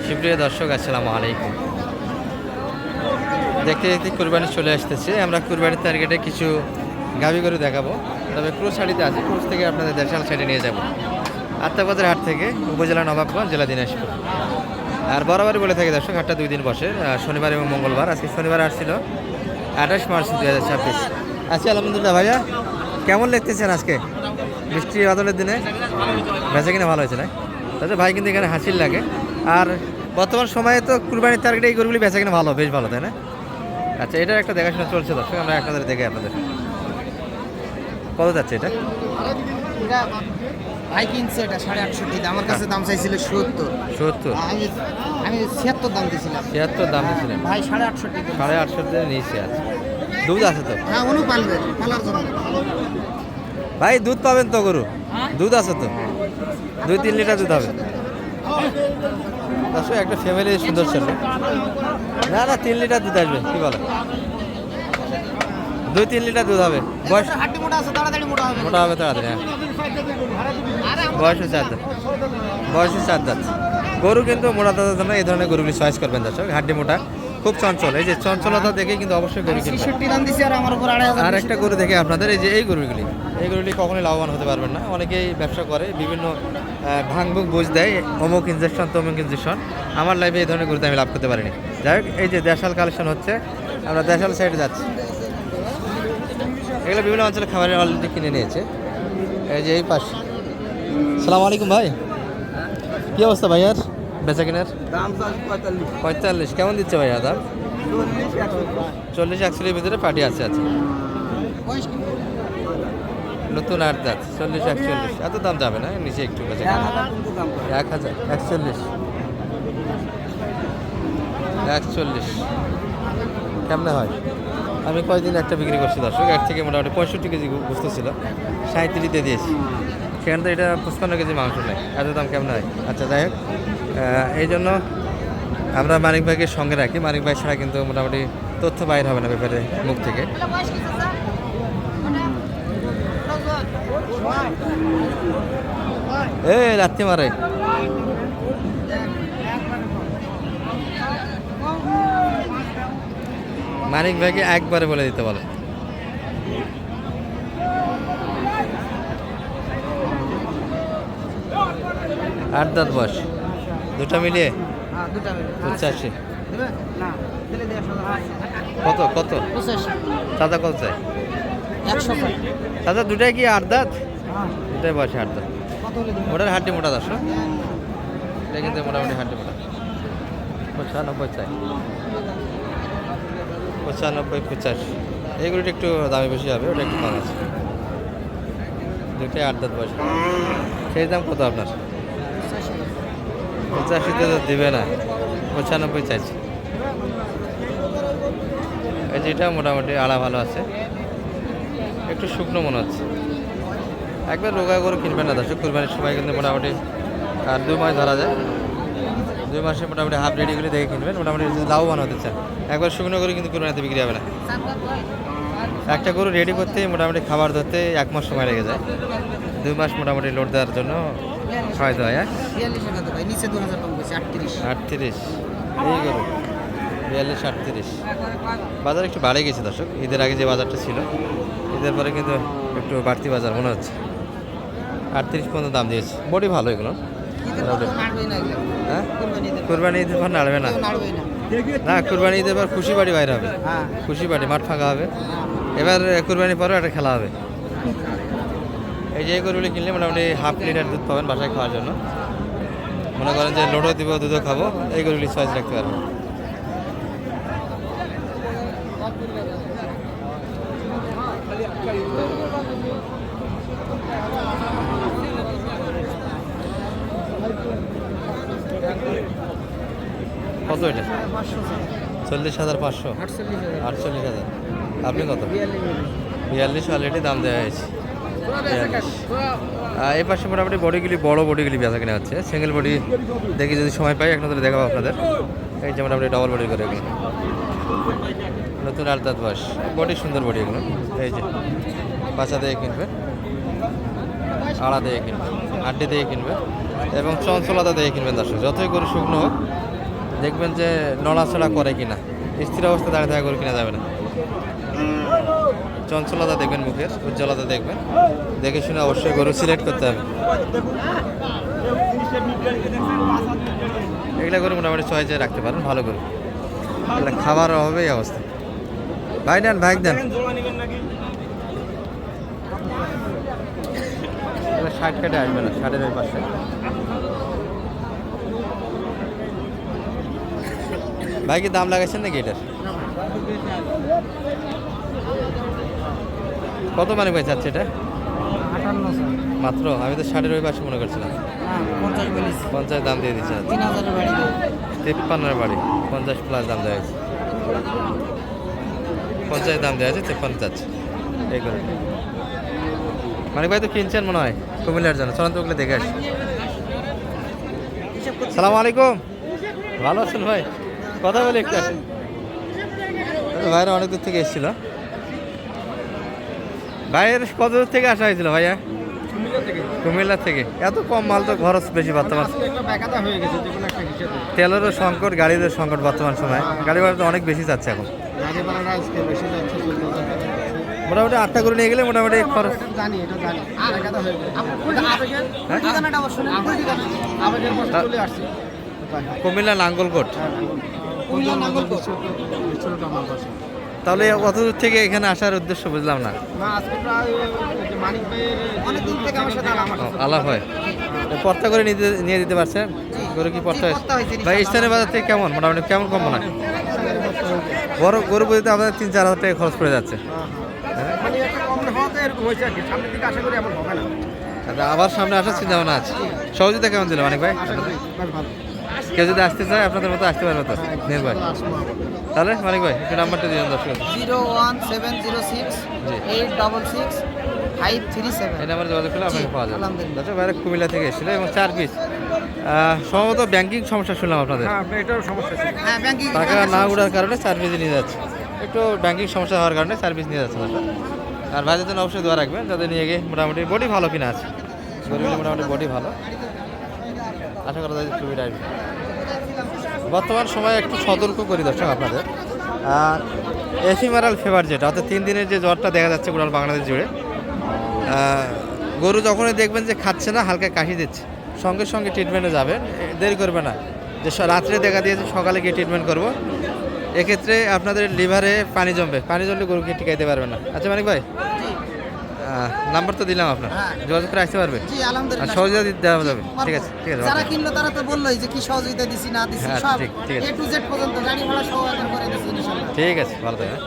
সুপ্রিয় দর্শক, আসসালামু আলাইকুম। দেখতে দেখতে কুরবানি চলে আসতেছে। আমরা কুরবানির টার্গেটে কিছু গাভী গরু দেখাবো, তবে ক্রুজ শাড়িতে আছে। ক্রুজ থেকে আপনাদের দেশাল সাইডে নিয়ে যাব, আত্মাবাজার হাট থেকে, উপজেলা নবাবগঞ্জ, জেলা দিনাজপুর। আর বরাবরই বলে থাকি দর্শক, হাটটা 2 দিন বসে, শনিবার এবং মঙ্গলবার। আজকে শনিবার আসছিল 28 মার্চ 2026। আছি আলহামদুলিল্লাহ। ভাইয়া কেমন লিখতেছেন আজকে বৃষ্টি বাদলের দিনে? বেচা কিনা ভালো হয়েছে না? তাহলে ভাই কিন্তু এখানে হাসির লাগে। আর বর্তমান সময়ে তো কুরবানির টার্গেটে এই গরুগুলি বেচা কিনা ভালো, বেশ ভালো, তাই না? আচ্ছা, এটা একটা দেখাশোনা চলছে দর্শক, আমরা আপনাদের দেখে আপনাদের কত যাচ্ছে এটা? ভাই কিনছে এটা 68.5, আমার কাছে দাম চাইছিল 70। আমি 76 দাম দিয়েছিলাম। 76 দাম দিয়েছিলেন ভাই 68.5। 68.5 নিয়েছে। আছে দুধ আছে তো? হ্যাঁ, উনি পালবে, পালার জন্য। ভাই দুধ পাবেন তো? গরু দুধ আছে তো? 2-3 লিটার দুধ হবে দর্শক। একটা ফ্যামিলি সুন্দর ছিল না, 3 লিটার দুধ আসবে, কি বলে? 2-3 লিটার দুধ হবে। বয়স হাড্ডি মোটা আছে, তাড়াতাড়ি মোটা হবে। মোটা হবে তাড়াতাড়ি। হ্যাঁ, বয়স 4 দাঁত। বয়স 4 দাঁত। গরু কিন্তু মোটা দাঁতের জন্য এই ধরনের গরুগুলি চয়েস করবেন দর্শক। হাড্ডি মোটা, খুব চঞ্চল। এই যে চঞ্চলতা দেখে কিন্তু অবশ্যই গরু কিনবেন। 66 দাম দিছি, আর আমার উপর 2500। আর একটা গরু দেখে আপনাদের এই যে এই গরুগুলি কখনোই লাভবান হতে পারবেন না। অনেকেই ব্যবসা করে, বিভিন্ন ভাঙভুক বুঝ দেয়, অমুক ইঞ্জেকশন তমুক ইঞ্জেকশন। আমার লাইফে এই ধরনের গরুতে আমি লাভ করতে পারিনি। যাই হোক, এই যে দেশাল কালেকশন হচ্ছে, আমরা দেশাল সাইডে যাচ্ছি। এগুলো বিভিন্ন অঞ্চলে খাবারের অলরেডি কিনে নিয়েছে। এই যে এই পাশে। সালাম আলাইকুম ভাই, কী অবস্থা ভাইয়ার বেচা কেনার? দাম 45। কেমন দিচ্ছে ভাইয়া দাম? 40-41 ভিতরে পার্টি আছে। আছে নতুন 8 দাঁত, 40-41। এত দাম যাবে না, নিচে একটু বেচা কেনা। 1000 41 কেমনে হয়? আমি কয়দিন একটা বিক্রি করছি দর্শক, এক থেকে মোটামুটি 65 কেজি বুঝতে ছিল, 37 দিয়েছি। সেখানে তো এটা 55 কেজি মাংস নেই, এত দাম কেমন হয়? আচ্ছা, যাই হোক, এই জন্য আমরা মানিক ভাইকে সঙ্গে রাখি। মানিক ভাই ছাড়া কিন্তু মোটামুটি তথ্য বাইর হবে না ব্যাপারে মুখ থেকে। রাত্রি মারে মানিক ভাইকে একবারে বলে দিতে বলে। 8 দাঁত বয়স, দুটা মিলিয়ে 85। কত কত দাদা কত চাই? 100। দাদা দুটাই কি 8 দাঁত? দুটাই বয়সে 8 দাঁত। ওটার হাড্ডি মোটা দর্শক, এটা কিন্তু মোটামুটি হাড্ডি মোটা। 95 চাই, 95-85। এইগুলোটা একটু দামি বেশি হবে, ওটা একটু কম আছে। দুটাই 8 দাঁত বয়স। সেই দাম কত আপনার? 85তে তো দিবে না, 95 চাইছি। এই যেটা মোটামুটি আড়া ভালো আছে, একটু শুকনো মনে হচ্ছে। একবার রোগা করে কিনবেন না দর্শক, কুরবানির সময় কিন্তু মোটামুটি আর 2 মাস ধরা যায়। 2 মাসে মোটামুটি হাফ রেডিগুলি দেখে কিনবেন, মোটামুটি লাভবান হতে চান। একবার শুকনো করে কিন্তু কুরবানিতে বিক্রি হবে না। একটা গরু রেডি করতে মোটামুটি খাবার ধরতে 1 মাস সময় লেগে যায়। 2 মাস মোটামুটি লোড দেওয়ার জন্য হয়তো হয়। 38 এই গরু 42-38। বাজার একটু বাড়ে গেছে দর্শক, ঈদের আগে যে বাজারটা ছিল, ঈদের পরে কিন্তু একটু বাড়তি বাজার মনে হচ্ছে। 38 পর্যন্ত দাম দিয়েছে। বডি ভালো এগুলো। হ্যাঁ, কুরবানি ঈদের পর নাড়বে না। না, কুরবানি ঈদের পর খুশি বাড়ি বাইরে হবে, খুশি বাড়ি মাঠ ফাঁকা হবে। এবার কুরবানির পরেও একটা খেলা হবে। এই যে গরুগুলি কিনলে মোটামুটি হাফ লিটার দুধ পাবেন বাসায় খাওয়ার জন্য। মনে করেন যে লোডও দিব, দুধও খাবো, এই গরুগুলি চয়েস রাখতে পারবেন। কত এটা? 40,500। 48,000। আপনি কত? 42 অলরেডি দাম দেওয়া হয়েছে। 42। এই পাশে মোটামুটি বডিগুলি, বড় বডিগুলি বেচা কেনা হচ্ছে। সিঙ্গেল বডি দেখি যদি সময় পাই এক নজরে দেখাবো আপনাদের। এই যে মোটামুটি ডবল বডি করে এগুলো, নতুন 8 দাঁত বয়স, বডি সুন্দর বডি এগুলো। এই যে বাচ্চা দিয়ে কিনবে, আড়া দিয়ে কিনবে, হাড্ডি দিয়ে কিনবে এবং চঞ্চলতা দিয়ে কিনবেন দর্শক। যতই গরু শুকনো হোক, দেখবেন যে নড়াচড়া করে কিনা, স্থির অবস্থা দাঁড়িয়ে থাকা গরু কিনা যাবে না। চঞ্চলতা দেখবেন, মুখের উজ্জ্বলতা দেখবেন, দেখে শুনে অবশ্যই গরু সিলেক্ট করতে হবে। এগুলা গরু মোটামুটি চয়েসে রাখতে পারেন, ভালো গরু। এগুলা খাবার অভাবে এই অবস্থা। ভাই দেন, ভাই দেন। 60 কাটে আসবে না, 60-এর ওই পাশে। ভাই কি দাম লাগাইছেন নাকি এটার? কত মানে ভাই চাচ্ছে এটা? 58 মাত্র? আমি তো 60-এর ওই পাশে মনে করছিলাম। 50 বলিস 50 দাম দিয়ে দিচ্ছে। 3000 বাড়ি 53-এর বাড়ি, 50 প্লাস দাম দেওয়া হয়েছে। 50 দাম দেওয়া আছে, 53 যাচ্ছে এই করে। মানে ভাই তো কিনছেন মনে হয় কুমিল্লার জন্য, চলন্ত ওগুলো দেখে আসি। সালাম আলাইকুম, ভালো আছেন ভাই? কথা বলি একটু। আসেন, ভাইরা অনেক দূর থেকে এসেছিল। ভাইয়ের কত দূর থেকে আসা হয়েছিল ভাইয়া? কুমিল্লা থেকে। এত কম মাল তো খরচ বেশি বর্তমান। তেলেরও সংকট, গাড়িরও সংকট বর্তমান সময়। গাড়ি ভাড়া তো অনেক বেশি যাচ্ছে এখন। মোটামুটি 8টা করে নিয়ে গেলে মোটামুটি খরচ। কুমিল্লা নাঙ্গলকোট। তাহলে কত দূর থেকে এখানে আসার উদ্দেশ্য বুঝলাম না। আলাপ হয়, পর্তা করে নিয়ে দিতে পারছেন গরু? কি পর্তা হয়েছে ভাই? স্থানীয় বাজার থেকে কেমন, মোটামুটি কেমন কম মনে হয়? বড় গরু বুঝতে আপনাদের 3-4 হাজার টাকা খরচ পড়ে যাচ্ছে। আচ্ছা, আবার সামনে আসার চিন্তা ভাবনা আছে। সহযোগিতা কেমন দিল মানিক ভাই? কেউ যদি আসতে চায় আপনাদের মতো আসতে পারবে তো নির্ভয়। তাহলে মানিক ভাই একটু নাম্বারটা দিন দর্শক। 01706 এই নাম্বারে যোগাযোগ করলে আপনাকে পাওয়া যাবে। আলহামদুলিল্লাহ। দর্শক ভাইরা কুমিল্লা থেকে এসেছিল এবং 4 পিস সম্ভবত ব্যাংকিং সমস্যা শুনলাম আপনাদের। টাকা না উঠার কারণে 4 পিস নিয়ে যাচ্ছে। একটু ব্যাংকিং সমস্যা হওয়ার কারণে 4 পিস নিয়ে যাচ্ছে দর্শক। আর ভাইদের জন্য অবশ্যই দোয়া রাখবেন, যাদের নিয়ে গিয়ে মোটামুটি বডি ভালো কিনা আছে। গরুগুলি মোটামুটি বডি ভালো, আশা করা যায় সুবিধা আসবে। বর্তমান সময়ে একটু সতর্ক করি দর্শক আপনাদের। এফিমেরাল ফিভার যেটা, অর্থাৎ 3 দিনের যে জ্বরটা দেখা যাচ্ছে গোটা বাংলাদেশ জুড়ে, গরু যখনই দেখবেন যে খাচ্ছে না, হালকা কাশি দিচ্ছে, সঙ্গে সঙ্গে ট্রিটমেন্টে যাবেন, দেরি করবে না। যে রাত্রে দেখা দিয়েছে সকালে গিয়ে ট্রিটমেন্ট করব, এক্ষেত্রে আপনাদের লিভারে পানি জমবে, পানি জমলে গরুকে টিকাইতে পারবেন না। আচ্ছা মানিক ভাই, নাম্বার তো দিলাম আপনার, যোগাযোগ করে আসতে পারবে। জি আলহামদুলিল্লাহ, আর সহযোগিতা দেওয়া যাবে। ঠিক আছে, ঠিক আছে। যারা কিনলো তারা তো বললোই যে কি সহযোগিতা দিছি না দিছি, হ্যাঁ, সব ঠিক আছে। A to Z পর্যন্ত গাড়ি ভাড়া সহ করে দিছি ইনশাআল্লাহ। ঠিক আছে, ভালো থাকবেন।